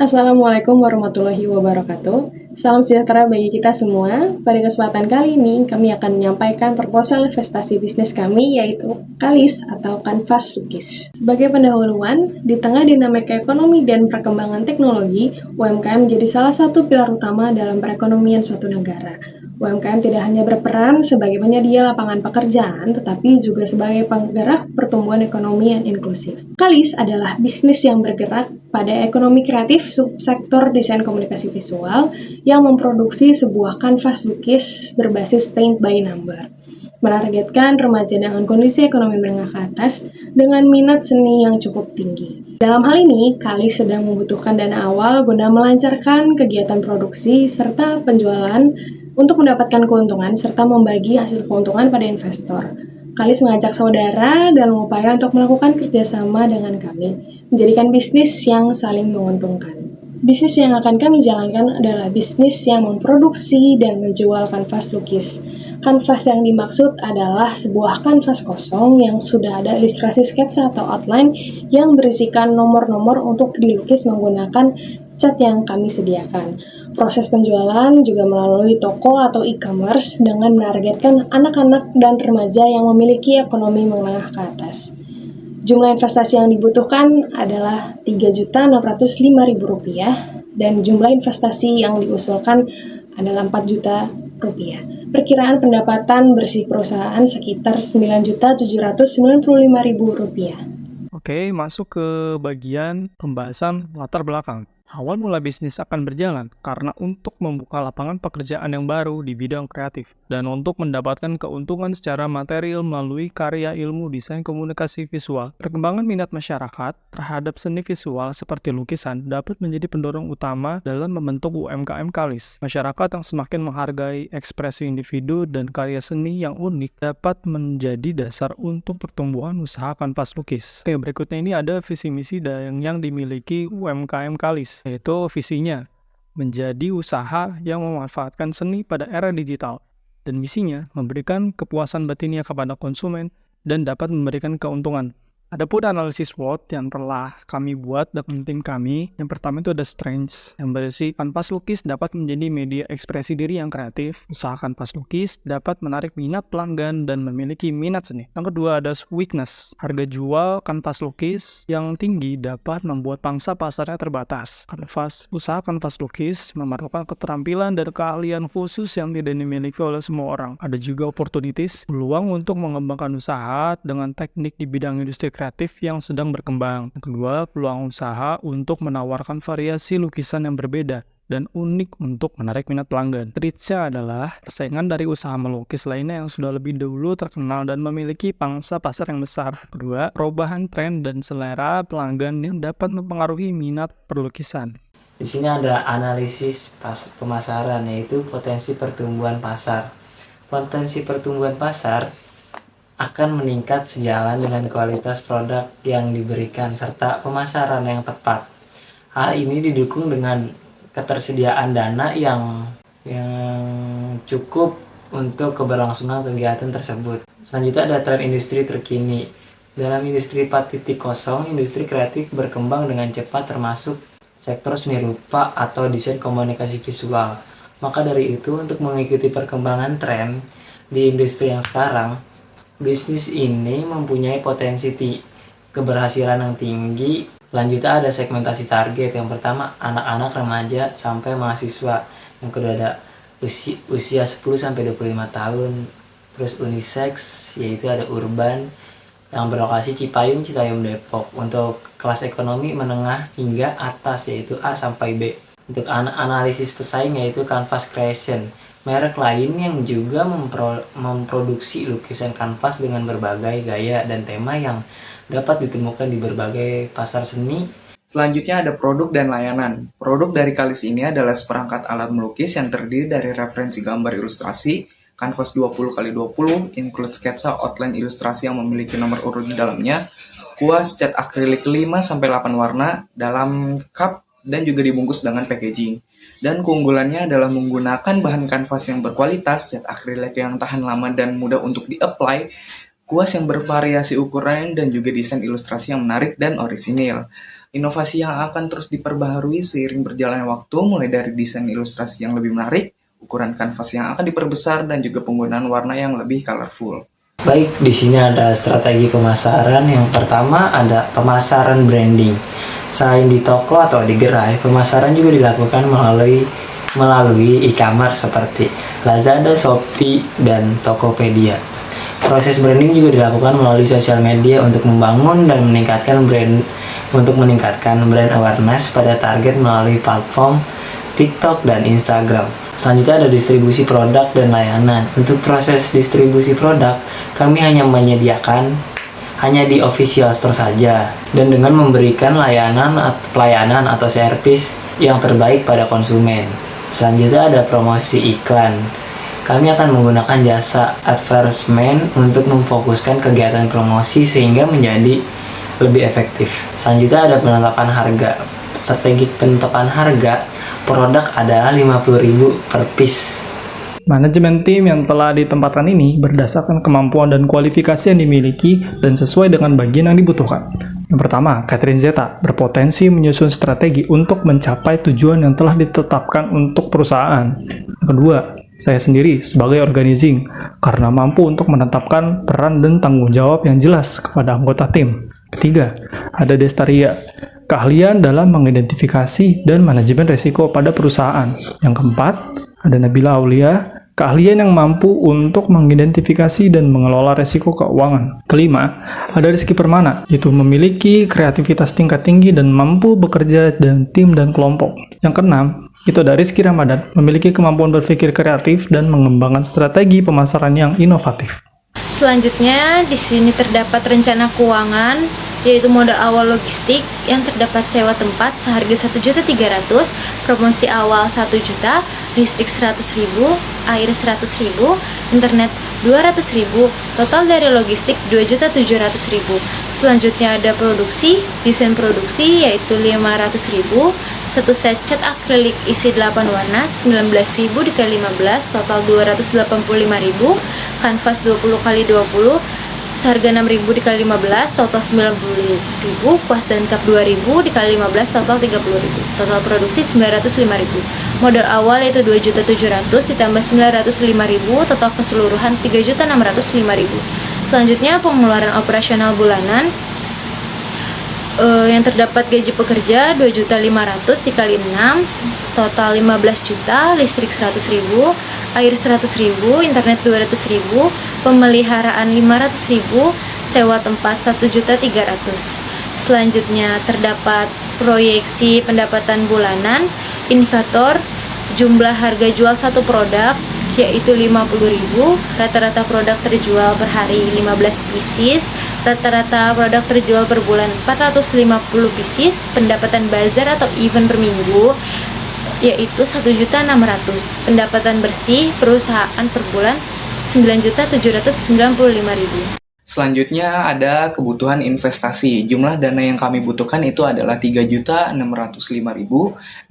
Assalamualaikum warahmatullahi wabarakatuh. Salam sejahtera bagi kita semua. Pada kesempatan kali ini, kami akan menyampaikan proposal investasi bisnis kami, yaitu KALIS atau Kanvas Lukis. Sebagai pendahuluan, di tengah dinamika ekonomi dan perkembangan teknologi, UMKM menjadi salah satu pilar utama dalam perekonomian suatu negara. UMKM tidak hanya berperan sebagai penyedia lapangan pekerjaan, tetapi juga sebagai penggerak pertumbuhan ekonomi yang inklusif. KALIS adalah bisnis yang bergerak pada ekonomi kreatif subsektor desain komunikasi visual yang memproduksi sebuah kanvas lukis berbasis paint by number. Menargetkan remaja dengan kondisi ekonomi menengah ke atas dengan minat seni yang cukup tinggi. Dalam hal ini, KALIS sedang membutuhkan dana awal guna melancarkan kegiatan produksi serta penjualan untuk mendapatkan keuntungan serta membagi hasil keuntungan pada investor. KALIS mengajak saudara dalam upaya untuk melakukan kerjasama dengan kami, menjadikan bisnis yang saling menguntungkan. Bisnis yang akan kami jalankan adalah bisnis yang memproduksi dan menjual kanvas lukis. Kanvas yang dimaksud adalah sebuah kanvas kosong yang sudah ada ilustrasi sketsa atau outline yang berisikan nomor-nomor untuk dilukis menggunakan cat yang kami sediakan. Proses penjualan juga melalui toko atau e-commerce dengan menargetkan anak-anak dan remaja yang memiliki ekonomi menengah ke atas. Jumlah investasi yang dibutuhkan adalah Rp3.605.000 dan jumlah investasi yang diusulkan adalah Rp4 juta. Perkiraan pendapatan bersih perusahaan sekitar Rp9.795.000. Oke, masuk ke bagian pembahasan latar belakang. Awal mula bisnis akan berjalan karena untuk membuka lapangan pekerjaan yang baru di bidang kreatif dan untuk mendapatkan keuntungan secara material melalui karya ilmu desain komunikasi visual. Perkembangan minat masyarakat terhadap seni visual seperti lukisan dapat menjadi pendorong utama dalam membentuk UMKM KALIS. Masyarakat yang semakin menghargai ekspresi individu dan karya seni yang unik dapat menjadi dasar untuk pertumbuhan usaha kanvas lukis. Oke, berikutnya ini ada visi misi yang dimiliki UMKM KALIS, yaitu visinya menjadi usaha yang memanfaatkan seni pada era digital, dan misinya memberikan kepuasan batinnya kepada konsumen dan dapat memberikan keuntungan. Adapun analisis SWOT yang telah kami buat dengan tim kami, yang pertama itu ada strengths yang berisi kanvas lukis dapat menjadi media ekspresi diri yang kreatif. Usaha kanvas lukis dapat menarik minat pelanggan dan memiliki minat seni. Yang kedua ada weakness. Harga jual kanvas lukis yang tinggi dapat membuat pangsa pasarnya terbatas. Usaha kanvas lukis memerlukan keterampilan dan keahlian khusus yang tidak dimiliki oleh semua orang. Ada juga opportunities, peluang untuk mengembangkan usaha dengan teknik di bidang industri kreatif yang sedang berkembang. Yang kedua, peluang usaha untuk menawarkan variasi lukisan yang berbeda dan unik untuk menarik minat pelanggan. Triknya adalah persaingan dari usaha melukis lainnya yang sudah lebih dahulu terkenal dan memiliki pangsa pasar yang besar. Kedua, perubahan tren dan selera pelanggan yang dapat mempengaruhi minat perlukisan. Di sini ada analisis pemasaran, yaitu potensi pertumbuhan pasar. Potensi pertumbuhan pasar akan meningkat sejalan dengan kualitas produk yang diberikan serta pemasaran yang tepat. Hal ini didukung dengan ketersediaan dana yang cukup untuk keberlangsungan kegiatan tersebut. Selanjutnya ada tren industri terkini. Dalam industri 4.0, industri kreatif berkembang dengan cepat termasuk sektor seni rupa atau desain komunikasi visual. Maka dari itu, untuk mengikuti perkembangan tren di industri yang sekarang, bisnis ini mempunyai potensi keberhasilan yang tinggi. Selanjutnya ada segmentasi target. Yang pertama, anak-anak, remaja, sampai mahasiswa. Yang kedua ada usia 10-25 tahun. Terus unisex, yaitu ada urban, yang berlokasi Cipayung, Depok. Untuk kelas ekonomi menengah hingga atas, yaitu A sampai B. Untuk analisis pesaing, yaitu Canvas Creation, merek lain yang juga memproduksi lukisan kanvas dengan berbagai gaya dan tema yang dapat ditemukan di berbagai pasar seni. Selanjutnya ada produk dan layanan. Produk dari KALIS ini adalah seperangkat alat melukis yang terdiri dari referensi gambar ilustrasi, kanvas 20x20, include sketsa, outline ilustrasi yang memiliki nomor urut di dalamnya, kuas, cat akrilik 5-8 warna, dalam cup, dan juga dibungkus dengan packaging. Dan keunggulannya adalah menggunakan bahan kanvas yang berkualitas, cat akrilik yang tahan lama dan mudah untuk di-apply, kuas yang bervariasi ukuran, dan juga desain ilustrasi yang menarik dan orisinil. Inovasi yang akan terus diperbaharui seiring berjalannya waktu, mulai dari desain ilustrasi yang lebih menarik, ukuran kanvas yang akan diperbesar, dan juga penggunaan warna yang lebih colorful. Baik, di sini ada strategi pemasaran. Yang pertama ada pemasaran branding. Selain di toko atau di gerai, pemasaran juga dilakukan melalui e-commerce seperti Lazada, Shopee, dan Tokopedia. Proses branding juga dilakukan melalui sosial media untuk membangun dan meningkatkan brand awareness pada target melalui platform TikTok dan Instagram. Selanjutnya ada distribusi produk dan layanan. Untuk proses distribusi produk, kami hanya menyediakan di official store saja, dan dengan memberikan pelayanan atau servis yang terbaik pada konsumen. Selanjutnya ada promosi iklan. Kami akan menggunakan jasa advertisement untuk memfokuskan kegiatan promosi sehingga menjadi lebih efektif. Selanjutnya ada penetapan harga. Strategi penetapan harga produk adalah 50.000 per piece. Manajemen tim yang telah ditempatkan ini berdasarkan kemampuan dan kualifikasi yang dimiliki dan sesuai dengan bagian yang dibutuhkan. Yang pertama, Catherine Zeta berpotensi menyusun strategi untuk mencapai tujuan yang telah ditetapkan untuk perusahaan. Yang kedua, saya sendiri sebagai organizing karena mampu untuk menetapkan peran dan tanggung jawab yang jelas kepada anggota tim. Ketiga, ada Destaria, keahlian dalam mengidentifikasi dan manajemen risiko pada perusahaan. Yang keempat, ada Nabila Aulia, keahlian yang mampu untuk mengidentifikasi dan mengelola risiko keuangan. Kelima, ada Rizky Permana, yaitu memiliki kreativitas tingkat tinggi dan mampu bekerja dengan tim dan kelompok. Yang keenam, itu ada Rizky Ramadan, memiliki kemampuan berpikir kreatif dan mengembangkan strategi pemasaran yang inovatif. Selanjutnya, di sini terdapat rencana keuangan, yaitu modal awal logistik yang terdapat sewa tempat seharga 1.300.000, promosi awal 1 juta, listrik 100.000, air 100.000, internet 200.000, total dari logistik 2.700.000. Selanjutnya ada produksi, desain produksi yaitu 500.000, satu set cat akrilik isi 8 warna 19.000 dikali 15, total 285.000, kanvas 20x20 seharga 6.000 dikali 15, total 90.000, kuas dan kap 2.000 dikali 15, total 30.000, total produksi 905.000. Modal awal yaitu 2.700.000 ditambah 905.000, total keseluruhan 3.605.000. Selanjutnya pengeluaran operasional bulanan yang terdapat gaji pekerja 2.500.000 dikali 6, total 15 juta, listrik 100.000, air 100.000, internet 200.000, pemeliharaan 500.000, sewa tempat 1.300.000. Selanjutnya terdapat proyeksi pendapatan bulanan, indikator jumlah harga jual satu produk yaitu 50.000, rata-rata produk terjual per hari 15 pieces, rata-rata produk terjual per bulan 450 pieces, pendapatan bazar atau event per minggu yaitu 1.600.000, pendapatan bersih perusahaan per bulan 9.795.000. Selanjutnya ada kebutuhan investasi. Jumlah dana yang kami butuhkan itu adalah 3.605.000.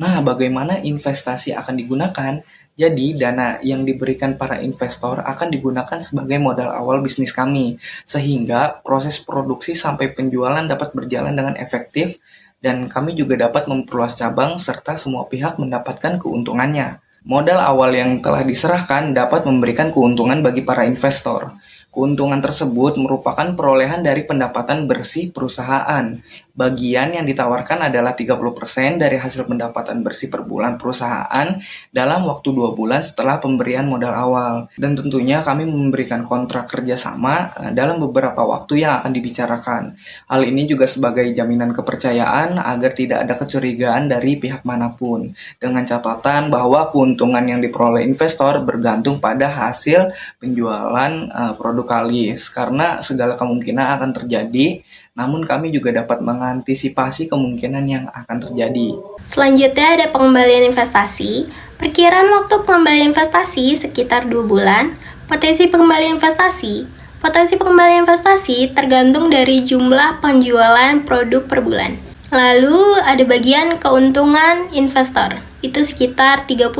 Nah, bagaimana investasi akan digunakan? Jadi, dana yang diberikan para investor akan digunakan sebagai modal awal bisnis kami, sehingga proses produksi sampai penjualan dapat berjalan dengan efektif, dan kami juga dapat memperluas cabang serta semua pihak mendapatkan keuntungannya. Modal awal yang telah diserahkan dapat memberikan keuntungan bagi para investor. Keuntungan tersebut merupakan perolehan dari pendapatan bersih perusahaan. Bagian yang ditawarkan adalah 30% dari hasil pendapatan bersih per bulan perusahaan dalam waktu 2 bulan setelah pemberian modal awal. Dan tentunya kami memberikan kontrak kerjasama dalam beberapa waktu yang akan dibicarakan. Hal ini juga sebagai jaminan kepercayaan agar tidak ada kecurigaan dari pihak manapun. Dengan catatan bahwa keuntungan yang diperoleh investor bergantung pada hasil penjualan produk Kalis, karena segala kemungkinan akan terjadi, namun kami juga dapat mengantisipasi kemungkinan yang akan terjadi. Selanjutnya ada pengembalian investasi. Perkiraan waktu pengembalian investasi sekitar 2 bulan. Potensi pengembalian investasi. Potensi pengembalian investasi tergantung dari jumlah penjualan produk per bulan. Lalu ada bagian keuntungan investor. Itu sekitar 30%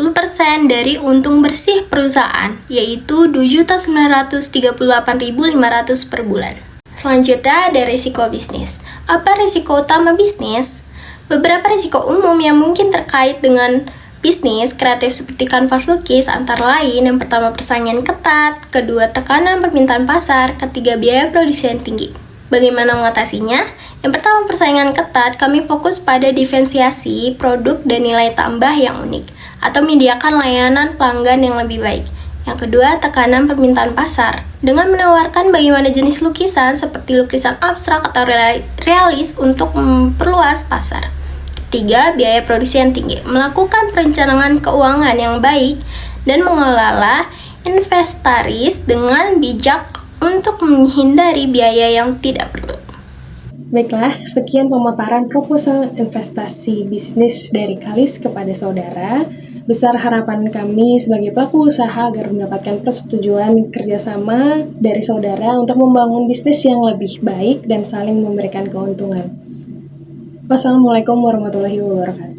dari untung bersih perusahaan, yaitu 2.938.500 per bulan. Selanjutnya ada risiko bisnis. Apa risiko utama bisnis? Beberapa risiko umum yang mungkin terkait dengan bisnis kreatif seperti kanvas lukis antara lain, yang pertama persaingan ketat, kedua tekanan permintaan pasar, ketiga biaya produksi yang tinggi. Bagaimana mengatasinya? Yang pertama persaingan ketat, kami fokus pada diferensiasi produk dan nilai tambah yang unik, atau menyediakan layanan pelanggan yang lebih baik. Yang kedua, tekanan permintaan pasar. Dengan menawarkan bagaimana jenis lukisan seperti lukisan abstrak atau realis untuk memperluas pasar. Ketiga, biaya produksi yang tinggi. Melakukan perencanaan keuangan yang baik dan mengelola inventaris dengan bijak untuk menghindari biaya yang tidak perlu. Baiklah, sekian pemaparan proposal investasi bisnis dari Kalis kepada saudara. Besar harapan kami sebagai pelaku usaha agar mendapatkan persetujuan kerjasama dari saudara untuk membangun bisnis yang lebih baik dan saling memberikan keuntungan. Wassalamualaikum warahmatullahi wabarakatuh.